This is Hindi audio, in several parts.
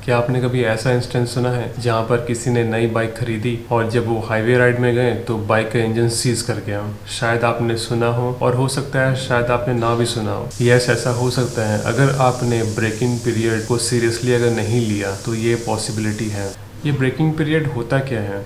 क्या आपने कभी ऐसा इंस्टेंस सुना है जहाँ पर किसी ने नई बाइक खरीदी और जब वो हाईवे राइड में गए तो बाइक का इंजन सीज कर गया? शायद आपने सुना हो और हो सकता है शायद आपने ना भी सुना हो। यस, ऐसा हो सकता है। अगर आपने ब्रेकिंग पीरियड को सीरियसली अगर नहीं लिया तो ये पॉसिबिलिटी है। ये ब्रेकिंग पीरियड होता क्या है?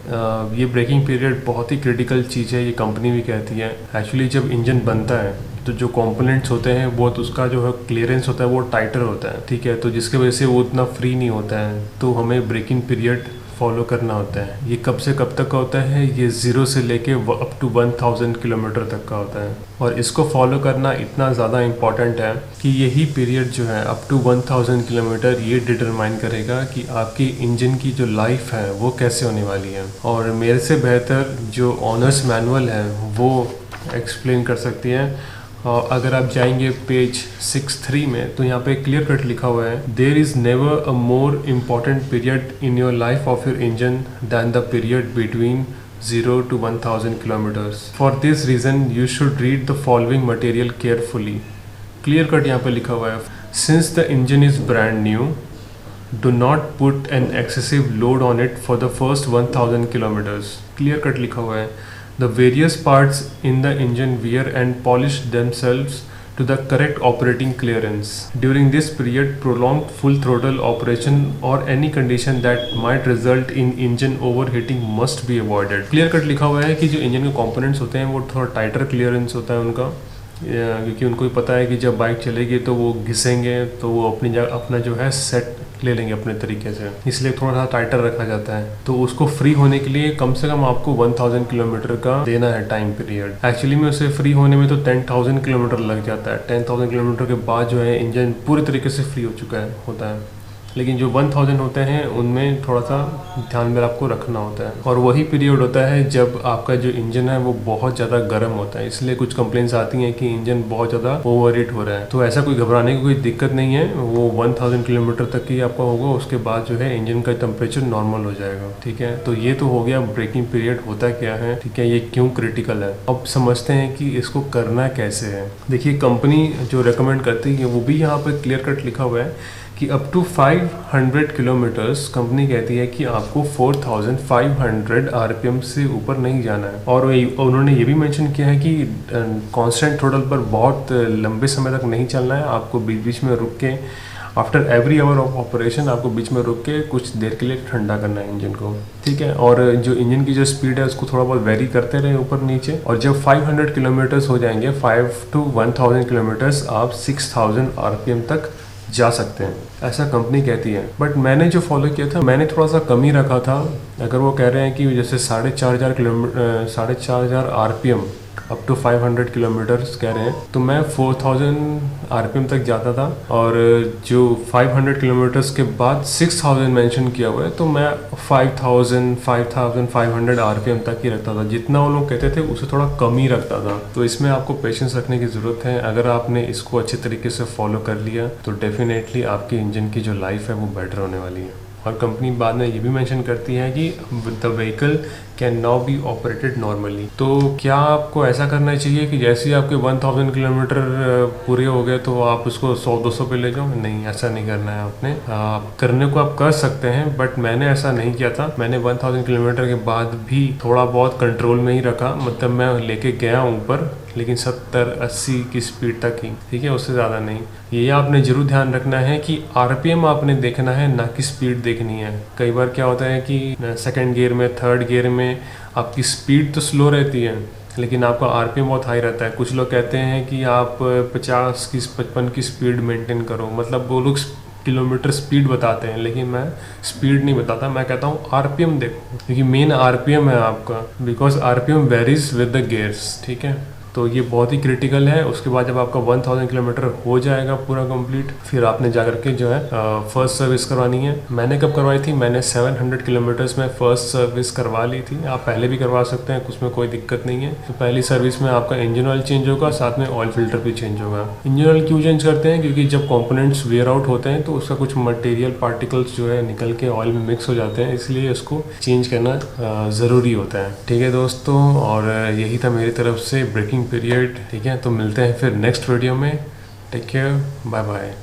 ये ब्रेकिंग पीरियड बहुत ही क्रिटिकल चीज़ है, ये कंपनी भी कहती है। एक्चुअली जब इंजन बनता है तो जो कंपोनेंट्स होते हैं बहुत उसका जो है क्लियरेंस होता है वो टाइटर होता है, ठीक है। तो जिसकी वजह से वो उतना फ्री नहीं होता है, तो हमें ब्रेकिंग पीरियड फॉलो करना होता है। ये कब से कब तक का होता है? ये 0 से लेके अप टू 1000 किलोमीटर तक का होता है। और इसको फॉलो करना इतना ज़्यादा इम्पॉर्टेंट है कि यही पीरियड जो है अप टू 1000 किलोमीटर ये डिटरमाइन करेगा कि आपकी इंजन की जो लाइफ है वो कैसे होने वाली है। और मेरे से बेहतर जो ऑनर्स मैनुअल है वो एक्सप्लेन कर सकती है। और अगर आप जाएंगे पेज 63 में तो यहाँ पे क्लियर कट लिखा हुआ है, there is never a more important period in your life of your engine than the period between 0 to 1000 kilometers. For this reason you should read the following material carefully. Clear cut यहाँ पे लिखा हुआ है, since the engine is brand new, do not put an excessive load on it for the first 1000 kilometers. Clear cut लिखा हुआ है, the various parts in the engine wear and polish themselves to the correct operating clearance. During this period, prolonged full throttle operation or any condition that might result in engine overheating must be avoided. Clear cut लिखा हुआ है कि जो इंजन के कंपोनेंट्स होते हैं वो थोड़ा टाइटर क्लियरेंस होता है उनका, क्योंकि उनको भी पता है कि जब बाइक चलेगी तो वो घिसेंगे तो वो अपनी जगह अपना जो है सेट ले लेंगे अपने तरीके से, इसलिए थोड़ा सा टाइटर रखा जाता है। तो उसको फ्री होने के लिए कम से कम आपको 1000 किलोमीटर का देना है टाइम पीरियड। एक्चुअली में उसे फ्री होने में तो 10,000 किलोमीटर लग जाता है। 10,000 किलोमीटर के बाद जो है इंजन पूरी तरीके से फ्री हो चुका है होता है, लेकिन जो 1000 होते हैं उनमें थोड़ा सा ध्यान में आपको रखना होता है। और वही पीरियड होता है जब आपका जो इंजन है वो बहुत ज़्यादा गर्म होता है, इसलिए कुछ कंप्लेंट्स आती हैं कि इंजन बहुत ज़्यादा ओवरहीट हो रहा है। तो ऐसा कोई घबराने की कोई दिक्कत नहीं है, वो 1000 किलोमीटर तक ही आपका होगा, उसके बाद जो है इंजन का टेम्परेचर नॉर्मल हो जाएगा, ठीक है। तो ये तो हो गया ब्रेकिंग पीरियड होता क्या है, ठीक है, ये क्यों क्रिटिकल है। अब समझते हैं कि इसको करना कैसे है। देखिए, कंपनी जो रेकमेंड करती है वो भी यहाँ पर क्लियर कट लिखा हुआ है कि अप टू 500 किलोमीटर्स कंपनी कहती है कि आपको 4500 आरपीएम से ऊपर नहीं जाना है। और उन्होंने ये भी मेंशन किया है कि कांस्टेंट थ्रोटल पर बहुत लंबे समय तक नहीं चलना है, आपको बीच बीच में रुक के after every hour of operation आपको बीच में रुक के कुछ देर के लिए ठंडा करना है इंजन को, ठीक है। और जो इंजन की जो स्पीड है उसको थोड़ा बहुत वेरी करते रहे ऊपर नीचे। और जब 500 किलोमीटर्स हो जाएंगे, 5 to 1000 किलोमीटर्स, आप 6000 आरपीएम तक जा सकते हैं, ऐसा कंपनी कहती है। बट मैंने जो फॉलो किया था मैंने थोड़ा सा कम ही रखा था। अगर वो कह रहे हैं कि जैसे 4500 kilometre 4500 RPM up to 500 kilometres कह रहे हैं, तो मैं 4000 आरपीएम तक जाता था। और जो 500 किलोमीटर्स के बाद 6000 मेंशन किया हुआ है, तो मैं 5500 आरपीएम तक ही रखता था। जितना वो लोग कहते थे उससे थोड़ा कम ही रखता था। तो इसमें आपको पेशेंस रखने की ज़रूरत है। अगर आपने इसको अच्छे तरीके से फॉलो कर लिया तो डेफिनेटली आपकी इंजन की जो लाइफ है वो बेटर होने वाली है। और कंपनी बाद में ये भी मेंशन करती है कि the vehicle can now be operated normally. तो क्या आपको ऐसा करना चाहिए कि जैसे ही आपके 1000 किलोमीटर पूरे हो गए तो आप उसको 100-200 पे ले जाओ? नहीं, ऐसा नहीं करना है आपने। करने को आप कर सकते हैं, बट मैंने ऐसा नहीं किया था। मैंने 1000 किलोमीटर के बाद भी थोड़ा बहुत कंट्रोल में ही रखा, मतलब मैं लेके गया ऊपर, लेकिन 70-80 की स्पीड तक ही, ठीक है, उससे ज़्यादा नहीं। ये आपने जरूर ध्यान रखना है कि आरपीएम आपने देखना है, ना कि स्पीड देखनी है। कई बार क्या होता है कि सेकंड गियर में, थर्ड गियर में आपकी स्पीड तो स्लो रहती है लेकिन आपका आरपीएम बहुत हाई रहता है। कुछ लोग कहते हैं कि आप 50 की 55 की स्पीड मेंटेन करो, मतलब वो लोग किलोमीटर स्पीड बताते हैं, लेकिन मैं स्पीड नहीं बताता, मैं कहता हूँ आरपीएम देखो, क्योंकि मेन आरपीएम है आपका, because RPM varies with the gears, ठीक है। तो ये बहुत ही क्रिटिकल है। उसके बाद जब आपका 1000 किलोमीटर हो जाएगा पूरा कंप्लीट, फिर आपने जाकर के जो है फर्स्ट सर्विस करवानी है। मैंने कब करवाई थी? मैंने 700 किलोमीटर्स में फर्स्ट सर्विस करवा ली थी। आप पहले भी करवा सकते हैं, उसमें कोई दिक्कत नहीं है। तो पहली सर्विस में आपका इंजन ऑयल चेंज होगा, साथ में ऑयल फिल्टर भी चेंज होगा। इंजन ऑयल क्यों चेंज करते हैं? क्योंकि जब कॉम्पोनेंट्स वेयर आउट होते हैं तो उसका कुछ मटेरियल पार्टिकल्स जो है निकल के ऑयल में मिक्स हो जाते हैं, इसलिए उसको चेंज करना ज़रूरी होता है, ठीक है दोस्तों। और यही था मेरी तरफ से ब्रेकिंग पीरियड, ठीक है। तो मिलते हैं फिर नेक्स्ट वीडियो में। Take care, bye bye.